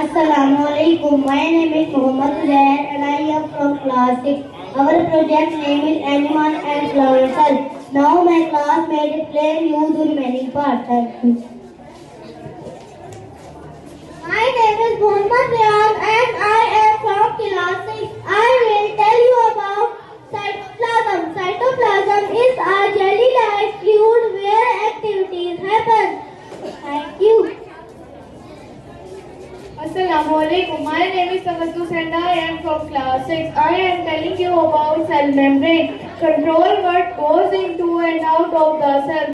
Assalamualaikum. My name is Muhammad Zaid and I am from class 6. Our project name is Animal and Flower Cell. Now my classmate explain you the remaining part. Thank you. My name is Muhammad Riyad and I am from class 6. I will tell you about cytoplasm. Cytoplasm is a jelly-like fluid where activities happen. Thank you. Assalamualaikum. My name is Tawaddus and I am from class 6. I am telling you about cell membrane. Control what goes into and out of the cell.